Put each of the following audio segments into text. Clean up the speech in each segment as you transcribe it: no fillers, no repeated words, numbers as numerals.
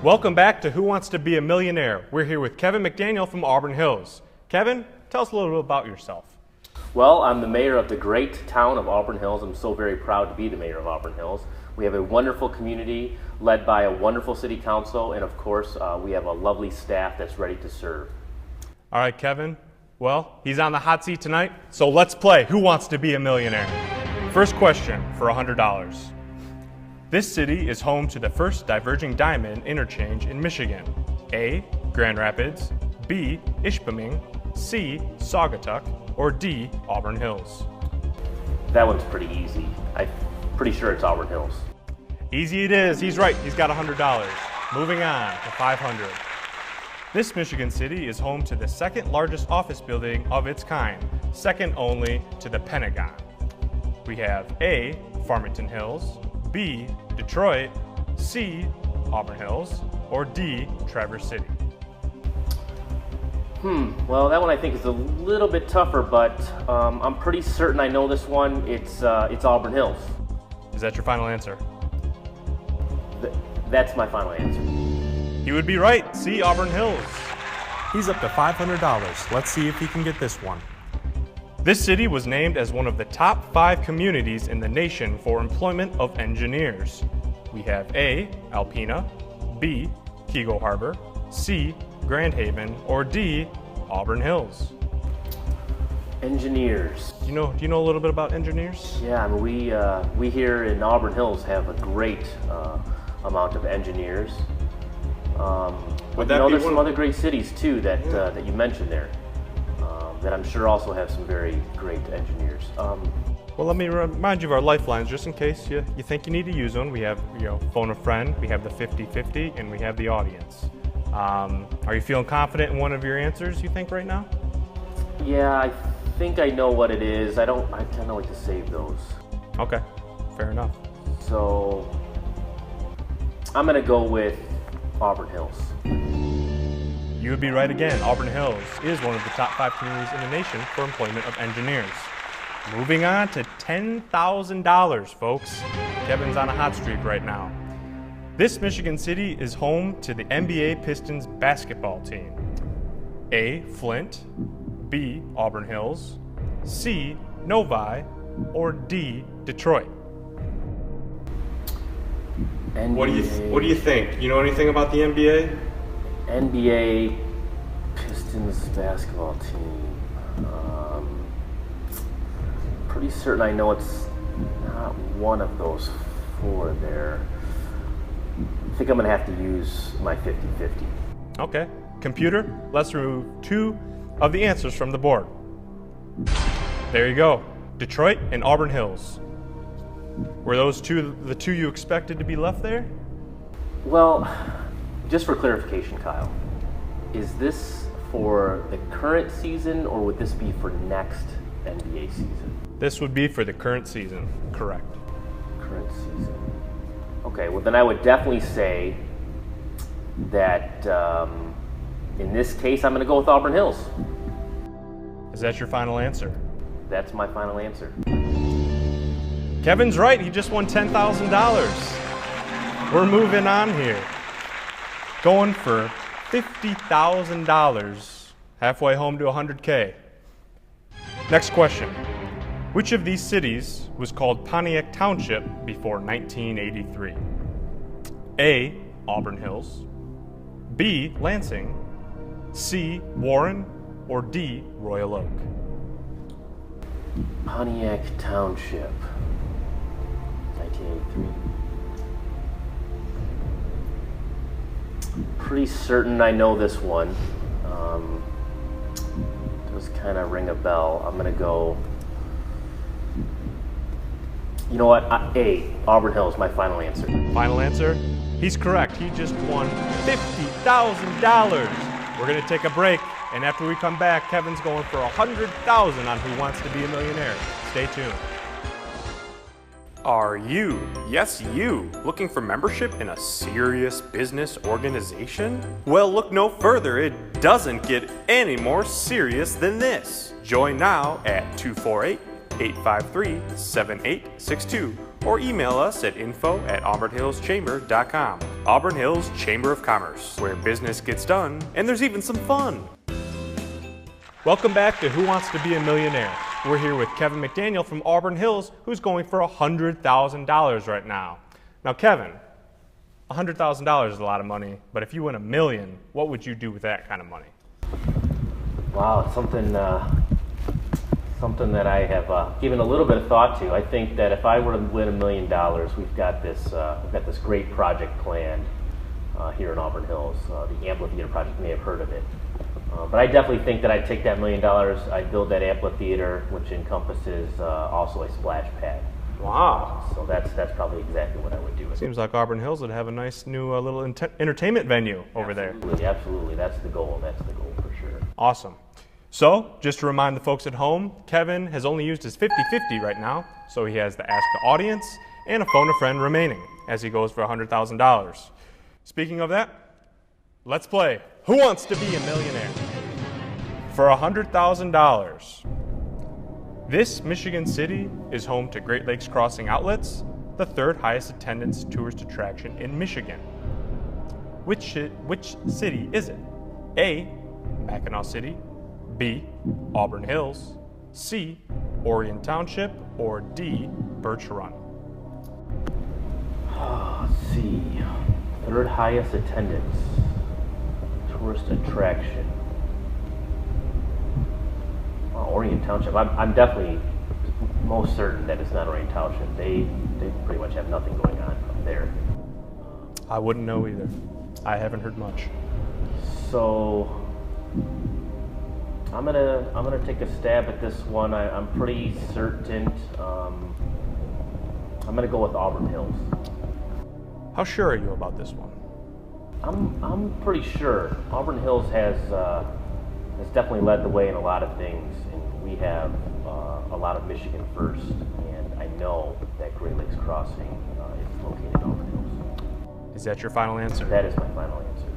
Welcome back to Who Wants to Be a Millionaire? We're here with Kevin McDaniel from Auburn Hills. Kevin, tell us a little bit about yourself. Well, I'm the mayor of the great town of Auburn Hills. I'm so very proud to be the mayor of Auburn Hills. We have a wonderful community led by a wonderful city council, and of course, we have a lovely staff that's ready to serve. All right, Kevin. Well, he's on the hot seat tonight, so let's play Who Wants to Be a Millionaire? First question for $100. This city is home to the first diverging diamond interchange in Michigan. A, Grand Rapids, B, Ishpeming, C, Saugatuck, or D, Auburn Hills? That one's pretty easy. I'm pretty sure it's Auburn Hills. Easy it is. He's right. He's got $100. Moving on to $500. This Michigan city is home to the second largest office building of its kind, second only to the Pentagon. We have A, Farmington Hills, B, Detroit, C, Auburn Hills, or D, Traverse City? Well, that one I think is a little bit tougher, but I'm pretty certain I know this one. It's Auburn Hills. Is that your final answer? That's my final answer. He would be right. C, Auburn Hills. He's up to $500. Let's see if he can get this one. This city was named as one of the top 5 communities in the nation for employment of engineers. We have A, Alpena, B, Keego Harbor, C, Grand Haven, or D, Auburn Hills? Engineers. Do you know a little bit about engineers? Yeah, I mean, we here in Auburn Hills have a great amount of engineers. But there's some other great cities too that you mentioned there that I'm sure also have some very great engineers. Well, let me remind you of our lifelines just in case you think you need to use one. We have phone a friend, we have the 50-50, and we have the audience. Are you feeling confident in one of your answers, you think, right now? Yeah, I think I know what it is. I kind of like to save those. Okay, fair enough. So I'm gonna go with Auburn Hills. You would be right again. Auburn Hills is one of the top 5 communities in the nation for employment of engineers. Moving on to $10,000, folks. Kevin's on a hot streak right now. This Michigan city is home to the NBA Pistons basketball team. A, Flint, B, Auburn Hills, C, Novi, or D, Detroit? NBA. What do you think? You know anything about the NBA? NBA Pistons basketball team. Pretty certain I know it's not one of those 4 there. I think I'm gonna have to use my 50-50. Okay. Computer, let's remove 2 of the answers from the board. There you go. Detroit and Auburn Hills. Were those the two you expected to be left there? Well, just for clarification, Kyle, is this for the current season or would this be for next NBA season? This would be for the current season, correct. Current season. Okay, well then I would definitely say that in this case I'm going to go with Auburn Hills. Is that your final answer? That's my final answer. Kevin's right, he just won $10,000. We're moving on here. Going for $50,000, halfway home to $100K. Next question. Which of these cities was called Pontiac Township before 1983? A, Auburn Hills, B, Lansing, C, Warren, or D, Royal Oak? Pontiac Township, 1983. Pretty certain I know this one. Does kind of ring a bell. I'm gonna go. You know what? A, Auburn Hills, my final answer. Final answer? He's correct. He just won $50,000. We're going to take a break, and after we come back, Kevin's going for $100,000 on Who Wants to Be a Millionaire. Stay tuned. Are you, yes you, looking for membership in a serious business organization? Well, look no further. It doesn't get any more serious than this. Join now at 248-853-7862 or email us at info@auburnhillschamber.com. Auburn Hills Chamber of Commerce, where business gets done and there's even some fun. Welcome back to Who Wants to Be a Millionaire? We're here with Kevin McDaniel from Auburn Hills, who's going for $100,000 right now. Now, Kevin, $100,000 is a lot of money, but if you win $1 million, what would you do with that kind of money? Wow, it's something that I have given a little bit of thought to. I think that if I were to win $1 million, we've got this great project planned here in Auburn Hills. The amphitheater project, you may have heard of it. But I definitely think that I'd take that $1 million, I'd build that amphitheater, which encompasses also a splash pad. Wow. So that's probably exactly what I would do. Seems like Auburn Hills would have a nice new little entertainment venue over there. Absolutely. That's the goal. That's the goal for sure. Awesome. So, just to remind the folks at home, Kevin has only used his 50-50 right now, so he has the Ask the Audience and a Phone a Friend remaining as he goes for $100,000. Speaking of that, let's play Who Wants to Be a Millionaire? For $100,000, this Michigan city is home to Great Lakes Crossing Outlets, the third highest attendance tourist attraction in Michigan. Which city is it? A, Mackinac City, B, Auburn Hills, C, Orion Township, or D, Birch Run? Let's see. Third highest attendance tourist attraction. Orion Township. I'm definitely most certain that it's not Orion Township. They pretty much have nothing going on up there. I wouldn't know either. I haven't heard much. So I'm gonna take a stab at this one. I'm pretty certain. I'm gonna go with Auburn Hills. How sure are you about this one? I'm pretty sure. Auburn Hills has definitely led the way in a lot of things, and we have a lot of Michigan first. And I know that Great Lakes Crossing is located in Auburn Hills. Is that your final answer? That is my final answer.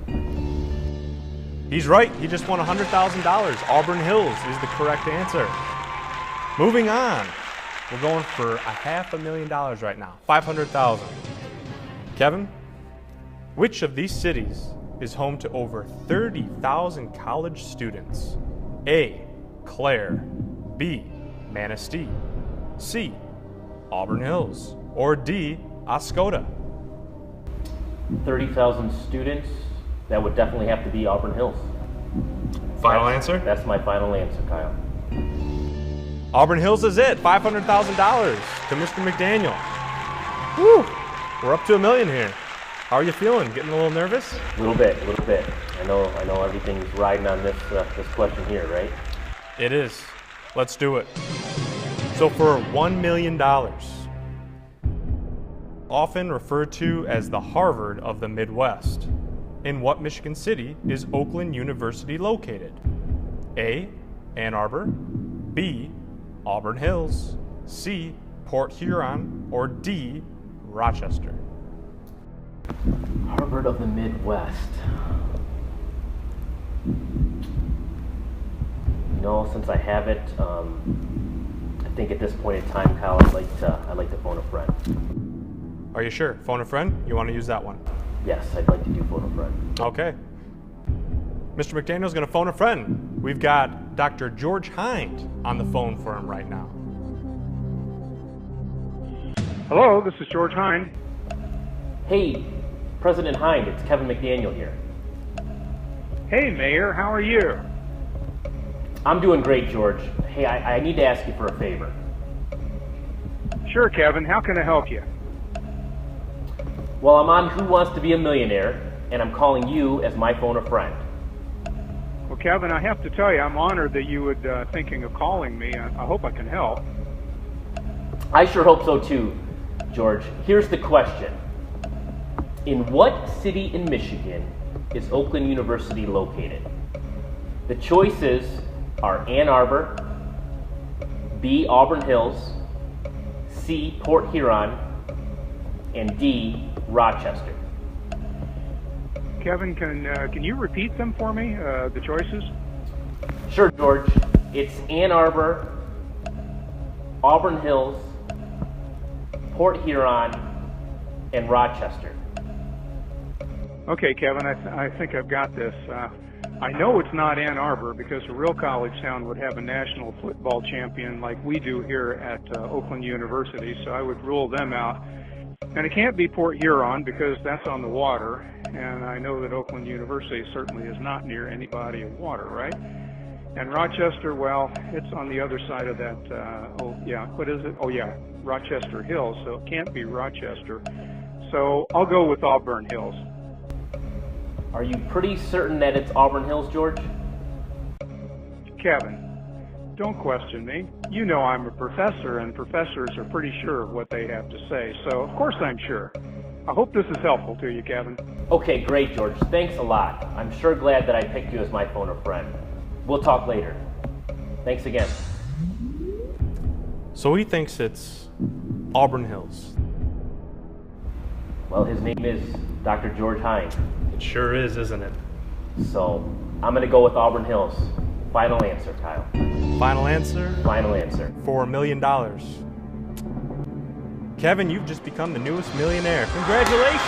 He's right. He just won $100,000. Auburn Hills is the correct answer. Moving on. We're going for $500,000 right now. $500,000. Kevin, which of these cities is home to over 30,000 college students? A, Clare, B, Manistee, C, Auburn Hills, or D, Oscoda? 30,000 students, that would definitely have to be Auburn Hills. Final answer? That's my final answer, Kyle. Auburn Hills is it. $500,000 to Mr. McDaniel. Woo! We're up to $1 million here. How are you feeling? Getting a little nervous? A little bit. I know everything's riding on this question here, right? It is. Let's do it. So for $1 million, often referred to as the Harvard of the Midwest, in what Michigan city is Oakland University located? A, Ann Arbor, B, Auburn Hills, C, Port Huron, or D, Rochester? Harvard of the Midwest. You know, since I have it, I think at this point in time, Kyle, I'd like to phone a friend. Are you sure? Phone a friend? You want to use that one? Yes, I'd like to do phone a friend. Okay. Mr. McDaniel's going to phone a friend. We've got Dr. George Hind on the phone for him right now. Hello, this is George Hind. Hey, President Hind, it's Kevin McDaniel here. Hey, Mayor, how are you? I'm doing great, George. Hey, I need to ask you for a favor. Sure, Kevin. How can I help you? Well, I'm on Who Wants to Be a Millionaire, and I'm calling you as my phone a friend. Well, Kevin, I have to tell you, I'm honored that you would thinking of calling me. I hope I can help. I sure hope so too, George. Here's the question. In what city in Michigan is Oakland University located? The choices are Ann Arbor, B, Auburn Hills, C, Port Huron, and D, Rochester. Kevin, can you repeat them for me, the choices? Sure, George. It's Ann Arbor, Auburn Hills, Port Huron, and Rochester. Okay, Kevin, I think I've got this. I know it's not Ann Arbor because a real college town would have a national football champion like we do here at Oakland University, so I would rule them out. And it can't be Port Huron because that's on the water, and I know that Oakland University certainly is not near any body of water, right? And Rochester, well, it's on the other side of that, what is it? Oh yeah, Rochester Hills, so it can't be Rochester. So I'll go with Auburn Hills. Are you pretty certain that it's Auburn Hills, George? Kevin, don't question me. You know I'm a professor, and professors are pretty sure of what they have to say, so of course I'm sure. I hope this is helpful to you, Kevin. Okay, great, George. Thanks a lot. I'm sure glad that I picked you as my phone a friend. We'll talk later. Thanks again. So he thinks it's Auburn Hills. Well, his name is Dr. George Hine. It sure is, isn't it? So I'm going to go with Auburn Hills. Final answer, Kyle. Final answer? Final answer. For $1 million. Kevin, you've just become the newest millionaire. Congratulations!